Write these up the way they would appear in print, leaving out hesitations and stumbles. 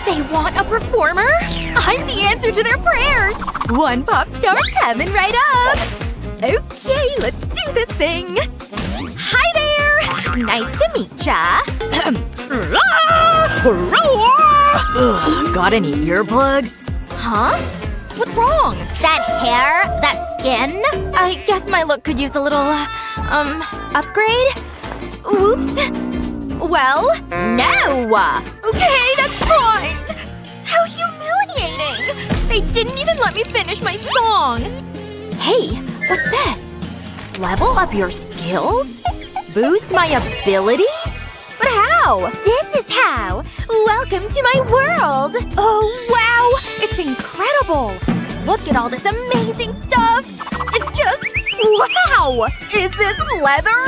They want a performer? I'm the answer to their prayers! One pop star coming right up! Okay, let's do this thing! Hi there! Nice to meet ya! Ugh, got any earplugs? Huh? What's wrong? That hair? That skin? I guess my look could use a little, upgrade? Oops. Well, No! okay, that's fine! How humiliating! They didn't even let me finish my song! Hey, what's this? Level up your skills? Boost my abilities? But how? This is how! Welcome to my world! Oh, wow! It's incredible! Look at all this amazing stuff! It's just… wow! Is this leather?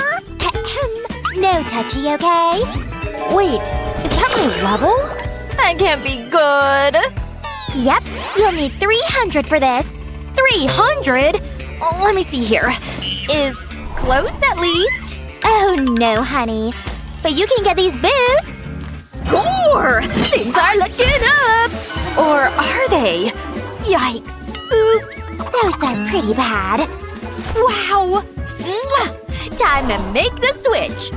No touchy, okay? Wait, is that my level? That can't be good. Yep. You'll need 300 for this. 300? Let me see here. Is close at least? Oh no, honey. But you can get these boots! Score! Things are looking up! Or are they? Yikes. Oops. Those are pretty bad. Wow! Mwah! Time to make the switch!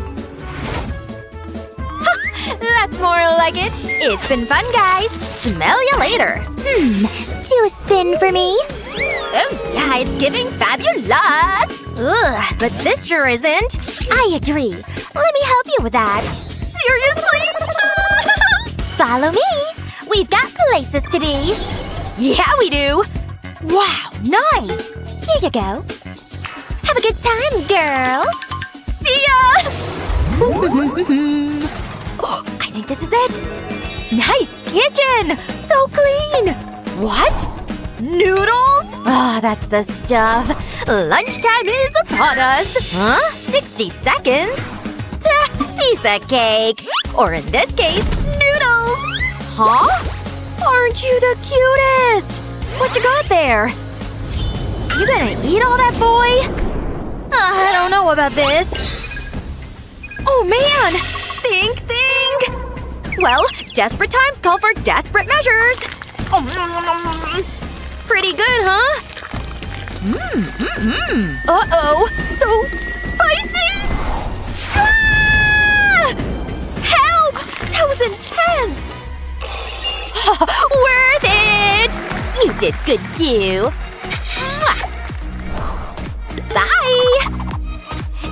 That's more like it. It's been fun, guys. Smell you later. Do a spin for me? Oh yeah, it's giving fabulous! Ugh, but this sure isn't. I agree. Let me help you with that. Seriously? Follow me. We've got places to be. Yeah, we do! Wow, nice! Here you go. Have a good time, girl! See ya! Oh, I think this is it. Nice kitchen! So clean! What? Noodles? Ah, that's the stuff. Lunchtime is upon us. Huh? 60 seconds? Piece of cake. Or in this case, noodles. Huh? Aren't you the cutest? What you got there? You gonna eat all that, boy? I don't know about this. Oh man! Think! Well, desperate times call for desperate measures. Pretty good, huh? Uh-oh. So spicy! Ah! Help! That was intense! Worth it! You did good too. Bye!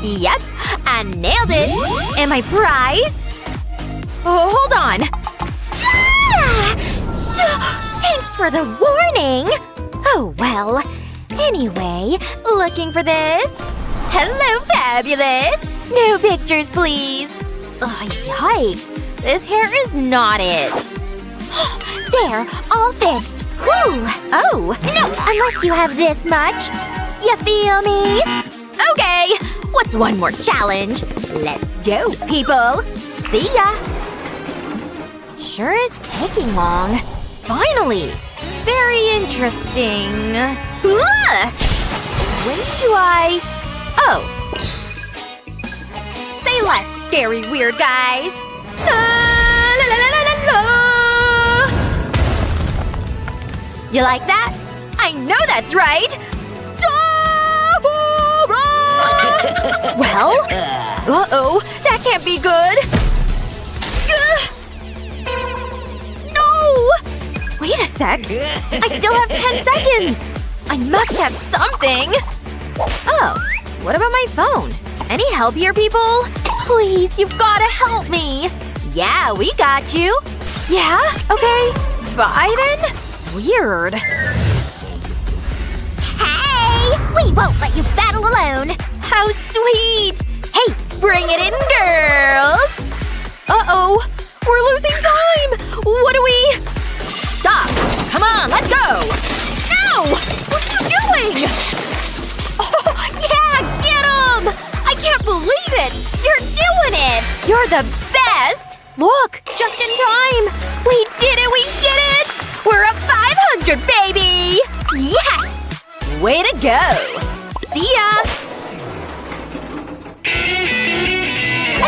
Yep, I nailed it! And my prize? Oh, hold on! Thanks for the warning! Oh well. Anyway, looking for this? Hello, fabulous! No pictures, please! Oh, yikes. This hair is not it. There, all fixed. Woo! Oh! No, unless you have this much. You feel me? Okay! What's one more challenge? Let's go, people! See ya! Sure is taking long. Finally! Very interesting. Ugh! When do I… oh. Say less, scary weird guys! La, la, la, la, la, la. You like that? I know that's right! Well? Uh-oh. That can't be good. No! Wait a sec. I still have 10 seconds. I must have something. Oh. What about my phone? Any help here, people? Please, you've gotta help me. Yeah, we got you. Yeah? Okay. Bye then? Weird. Hey! We won't let you battle alone! How sweet! Hey, bring it in, girls! Uh-oh! We're losing time! What do we… Stop! Come on, let's go! No! What are you doing? Oh, yeah! Get him! I can't believe it! You're doing it! You're the best! Look! Just in time! We did it! We did it! We're up 500, baby! Yes! Way to go! See ya!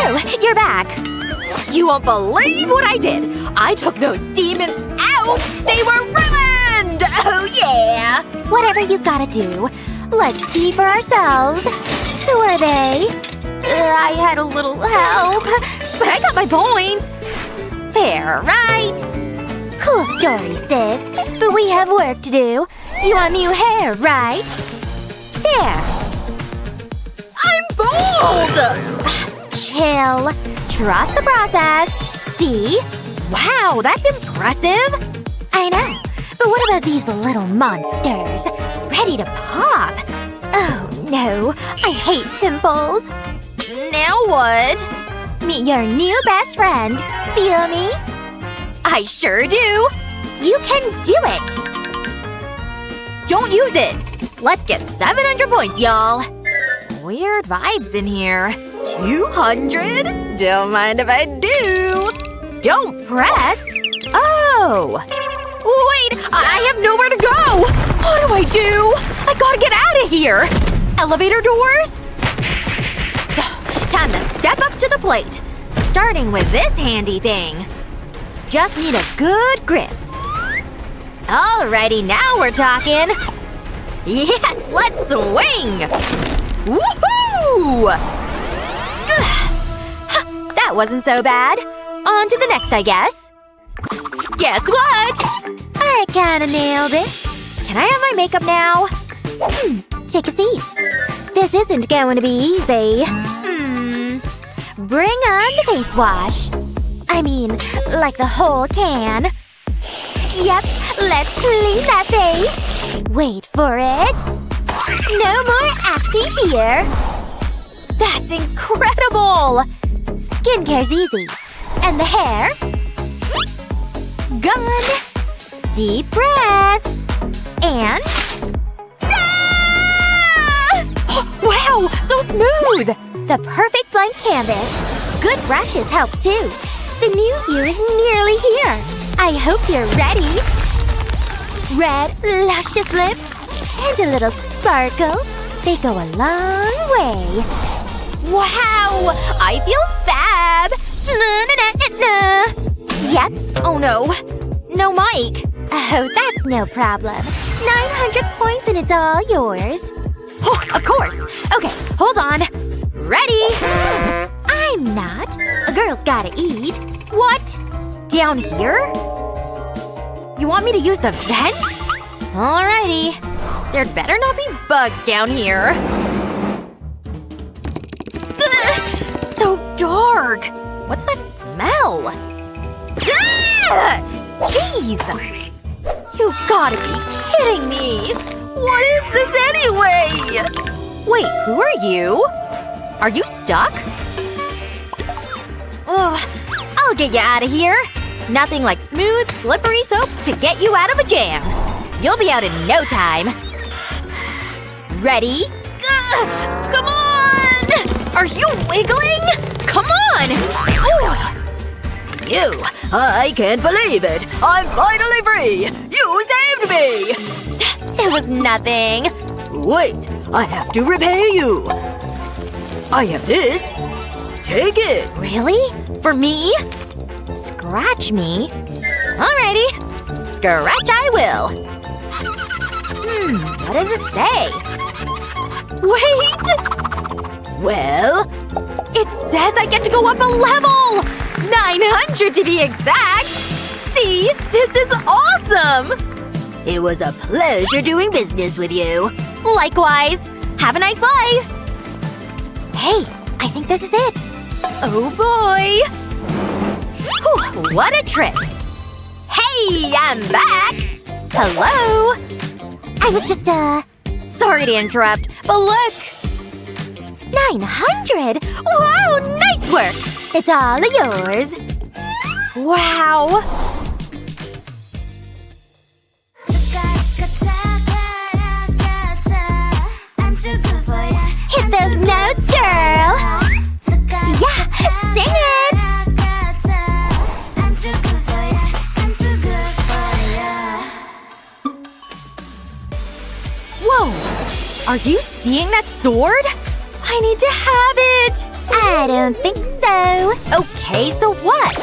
Oh, you're back. You won't believe what I did! I took those demons out, they were ruined! Oh yeah! Whatever you gotta do. Let's see for ourselves. Who are they? I had a little help, but I got my points. Fair, right? Cool story, sis. But we have work to do. You want new hair, right? There. I'm bold! Chill. Trust the process. See? Wow, that's impressive! I know. But what about these little monsters? Ready to pop. Oh, no. I hate pimples. Now what? Meet your new best friend. Feel me? I sure do! You can do it! Don't use it! Let's get 700 points, y'all! Weird vibes in here. 200? Don't mind if I do. Don't press! Oh! Wait! I have nowhere to go! What do I do? I gotta get out of here! Elevator doors? Time to step up to the plate. Starting with this handy thing. Just need a good grip. Alrighty, now we're talking. Yes, let's swing! Woohoo! That wasn't so bad. On to the next, I guess. Guess what? I kinda nailed it. Can I have my makeup now? Take a seat. This isn't going to be easy. Bring on the face wash. I mean, like the whole can. Yep, let's clean that face. Wait for it. No more acne here. That's incredible! Skincare's easy. And the hair? Gone. Deep breath. And… Ah! Wow, so smooth! The perfect blank canvas. Good brushes help too. The new you is nearly here. I hope you're ready. Red, luscious lips. And a little sparkle. They go a long way. Wow! I feel fab! Na-na-na-na-na. Yep. Oh no. No mic. Oh, that's no problem. 900 points and it's all yours. Oh, of course. Okay, hold on. Ready? I'm not. A girl's gotta eat. What? Down here? You want me to use the vent? Alrighty. There'd better not be bugs down here. Ugh, so dark. What's that smell? Ah! Jeez! You've gotta be kidding me! What is this anyway? Wait, who are you? Are you stuck? Ugh, I'll get you out of here. Nothing like smooth, slippery soap to get you out of a jam. You'll be out in no time. Ready? Ugh, come on! Are you wiggling? Come on! Ooh. You! I can't believe it! I'm finally free! You saved me! It was nothing. Wait, I have to repay you. I have this. Take it. Really? For me? Scratch me? Alrighty. Scratch I will. What does it say? Wait! Well… It says I get to go up a level! 900 to be exact! See? This is awesome! It was a pleasure doing business with you. Likewise. Have a nice life. Hey, I think this is it. Oh boy. Whew, what a trip. Hey, I'm back! Hello? I was just, Sorry to interrupt, but look! 900! Wow, nice work! It's all yours. Wow. Hit those notes, girl! Yeah, sing it! Whoa! Are you seeing that sword? I need to have it! I don't think so. Okay, so what?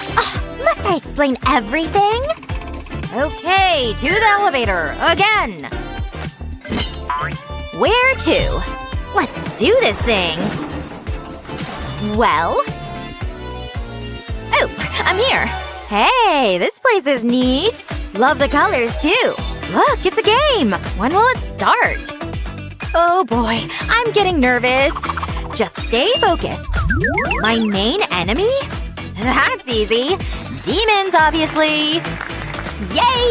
Must I explain everything? Okay, to the elevator, again! Where to? Let's do this thing! Well? Oh, I'm here! Hey, this place is neat! Love the colors, too! Look, it's a game! When will it start? Oh boy, I'm getting nervous. Just stay focused. My main enemy? That's easy. Demons, obviously. Yay!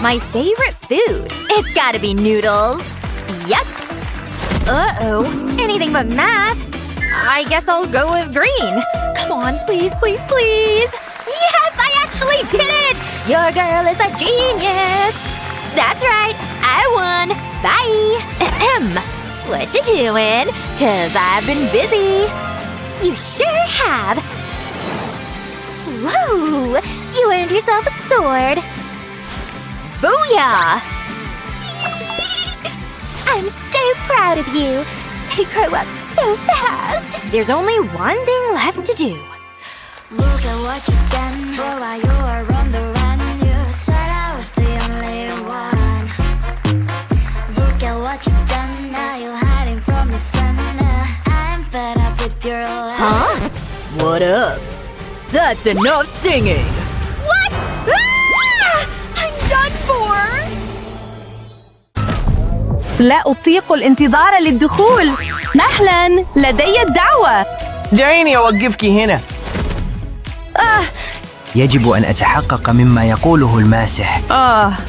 My favorite food. It's gotta be noodles. Yep. Uh-oh. Anything but math. I guess I'll go with green. Come on, please, please, please. Yes, I actually did it! Your girl is a genius. That's right. I won. Bye. Ahem. What you doing? 'Cause I've been busy. You sure have! Whoa! You earned yourself a sword! Booyah! I'm so proud of you! You grow up so fast! There's only one thing left to do. Look at what you've done, boy, while you were on the run. You said I was the only one. Look at what you've done, now you're hiding from the sun. I'm fed up with your lies. Huh? What up? That's enough singing! What? Ah! I'm done for! لا أطيق الانتظار للدخول. مهلا، لدي الدعوة. دعيني أوقفك هنا. يجب أن أتحقق مما يقوله الماسح.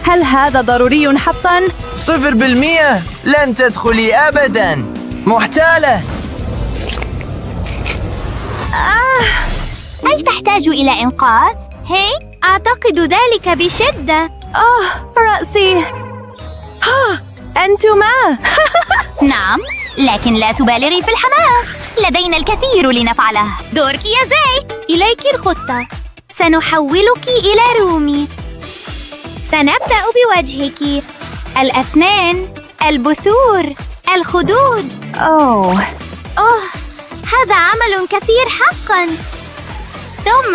هل هذا ضروري حقا؟ 0%. لن تدخلي أبدا. محتالة. هل تحتاج إلى إنقاذ؟ هي؟ أعتقد ذلك بشدة. رأسي. أنتما. نعم، لكن لا تبالغي في الحماس. لدينا الكثير لنفعله. دورك يا زي. إليك الخطة. سنحولك إلى رومي. سنبدأ بوجهك. الأسنان، البثور، الخدود. أوه، هذا عمل كثير حقاً. ثم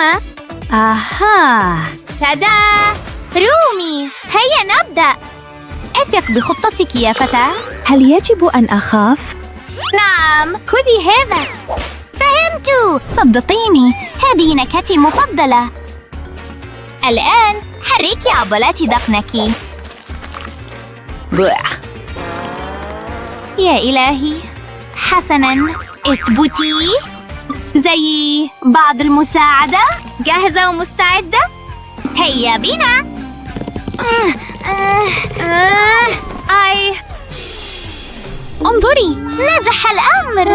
تادا! رومي، هيا نبدأ. أثق بخطتك يا فتاة. هل يجب أن أخاف؟ نعم، خذي هذا. فهمت. صدقيني، هذه نكهتي المفضلة. الآن حركي عضلات ذقنك. يا إلهي. حسناً، اثبتي. زي بعض المساعدة. جاهزة ومستعدة؟ هيا بنا. انظري، نجح الأمر.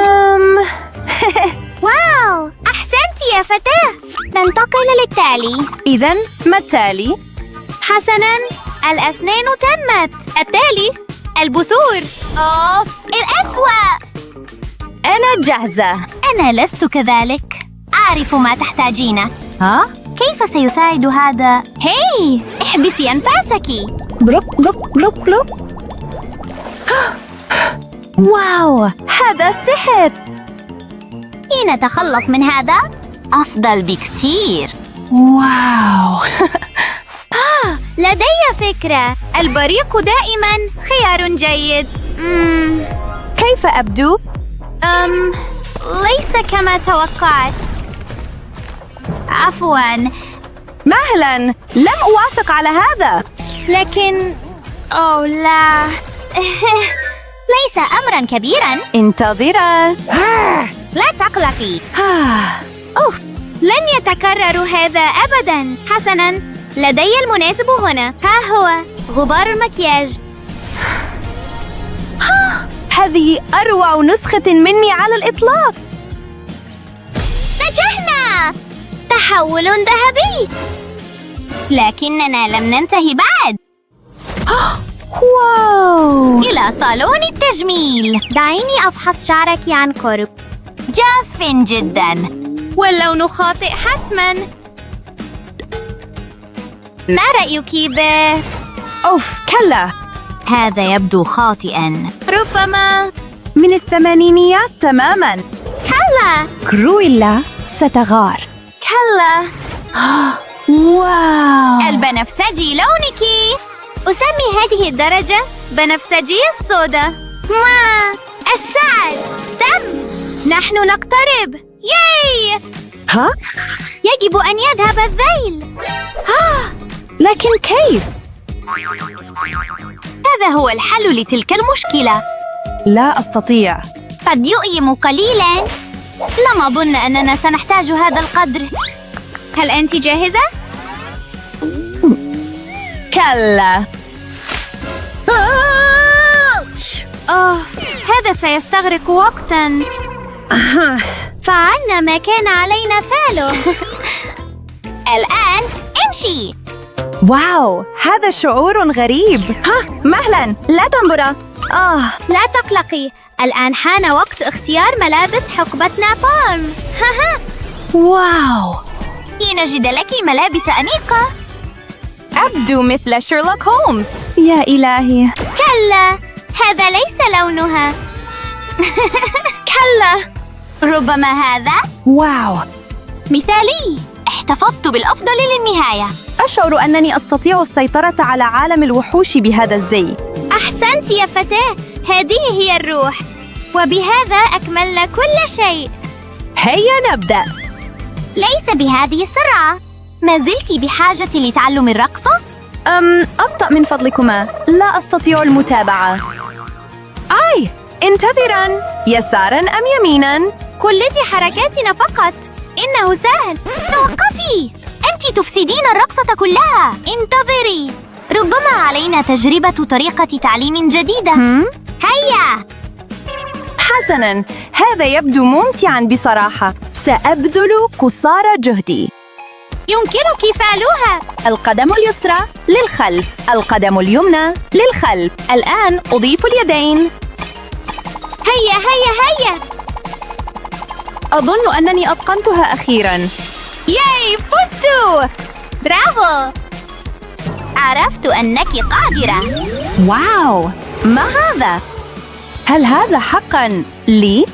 واو، أحسنت يا فتاة. ننتقل للتالي. إذن ما التالي؟ حسناً، الأسنان تمت. التالي البثور. الأسوأ. أنا جاهزة. أنا لست كذلك. أعرف ما تحتاجينه. كيف سيساعد هذا؟ هاي، احبسي أنفاسك. بلوك بلوك بلوك بلوك. واو، هذا سحر. نتخلص من هذا؟ أفضل بكثير. واو. لدي فكرة. البريق دائما خيار جيد. كيف أبدو؟ ليس كما توقعت. عفواً. مهلا، لم أوافق على هذا. لكن لا. ليس أمراً كبيراً. انتظرا. لا تقلقي. لن يتكرر هذا أبداً. حسناً، لدي المناسب هنا. ها هو غبار المكياج. هذه أروع نسخة مني على الإطلاق. نجحنا! تحول ذهبي. لكننا لم ننتهي بعد. واو. إلى صالون التجميل. دعيني أفحص شعرك عن قرب. جاف جداً. واللون خاطئ حتماً. ما رأيك به؟ كلا. هذا يبدو خاطئاً. ربما من الثمانينيات تماماً. كلا. كرويلا ستغار. كلا. واو. البنفسجي لونك. أسمي هذه الدرجة بنفسجي الصودا. الشعر تم. نحن نقترب. ياي. ها؟ يجب أن يذهب الذيل. لكن كيف؟ هذا هو الحل لتلك المشكلة. لا أستطيع. قد يؤلم قليلاً. لم أظن أننا سنحتاج هذا القدر. هل أنت جاهزة؟ كلا. هذا سيستغرق وقتاً. فعلنا ما كان علينا فعله. الآن امشي. واو، هذا شعور غريب. مهلا، لا تنبرا. لا تقلقي، الآن حان وقت اختيار ملابس حقبة نابالم. واو، لنجد لك ملابس أنيقة. أبدو مثل شيرلوك هولمز. يا إلهي. كلا، هذا ليس لونها. كلا. ربما هذا واو، مثالي. احتفظت بالأفضل للنهاية. أشعر أنني أستطيع السيطرة على عالم الوحوش بهذا الزي. أحسنت يا فتاة، هذه هي الروح. وبهذا أكملنا كل شيء. هيا نبدأ. ليس بهذه السرعة. ما زلت بحاجة لتعلم الرقصة؟ أبطأ من فضلكما، لا أستطيع المتابعة. انتظرا، يسارا أم يمينا؟ قلدي حركاتنا فقط، إنه سهل. توقفي، أنت تفسدين الرقصة كلها. انتظري، ربما علينا تجربة طريقة تعليم جديدة. هيا. حسناً، هذا يبدو ممتعاً بصراحة. سأبذل قصارى جهدي. يمكنك فعلها. القدم اليسرى للخلف، القدم اليمنى للخلف. الآن أضيف اليدين. هيا هيا هيا. أظن أنني أتقنتها أخيراً. ياي، فزت! برافو. عرفت أنك قادرة. واو، ما هذا؟ هل هذا حقاً لي؟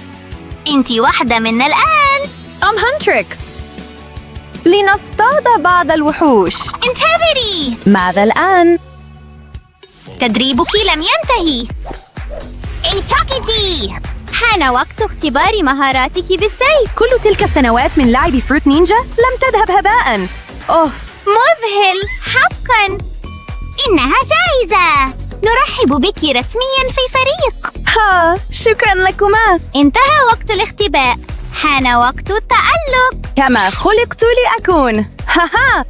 أنت واحدة منا الآن. هانتريكس. لنصطاد بعض الوحوش. انتظري. ماذا الآن؟ تدريبك لم ينتهي. التقطي. حان وقت اختبار مهاراتك بالسيف. كل تلك السنوات من لعب فروت نينجا لم تذهب هباءً. مذهل حقاً. إنها جائزة. نرحب بك رسمياً في فريق. شكراً لكما. انتهى وقت الاختباء، حان وقت التألق. كما خلقت لأكون.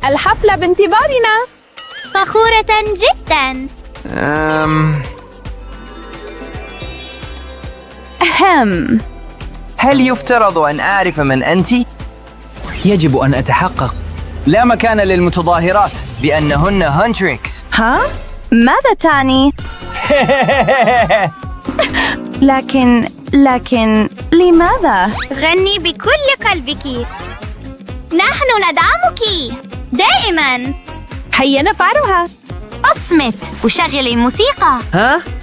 الحفلة بانتظارنا. فخورة جداً. هل يفترض أن أعرف من أنت؟ يجب أن أتحقق. لا مكان للمتظاهرات بأنهن هانتريكس. ماذا تعني؟ لكن لماذا؟ غني بكل قلبك. نحن ندعمك دائماً. هيا نفعلها. أصمت وشغل الموسيقى.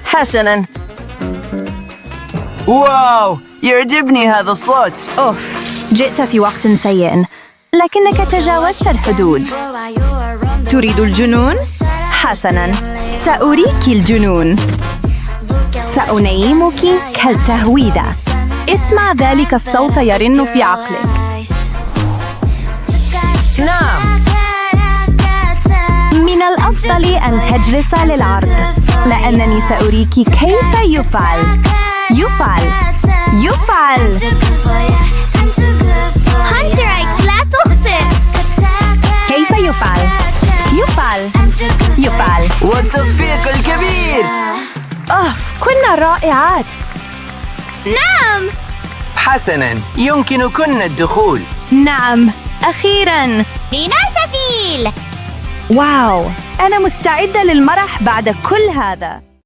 حسناً. واو، يعجبني هذا الصوت. جئت في وقت سيء، لكنك تجاوزت الحدود. تريد الجنون؟ حسناً، سأريك الجنون. سأنيمك كالتهويدة. اسمع ذلك الصوت يرن في عقلك. نعم. من الأفضل أن تجلس للعرض، لأنني سأريك كيف يفعل. هانتريكس، لا تخطئ. كيف يفعل. والتصفيق الكبير. كنا رائعات. نعم. حسناً، يمكنكن الدخول. نعم، أخيراً. لنحتفل. واو، أنا مستعدة للمرح بعد كل هذا.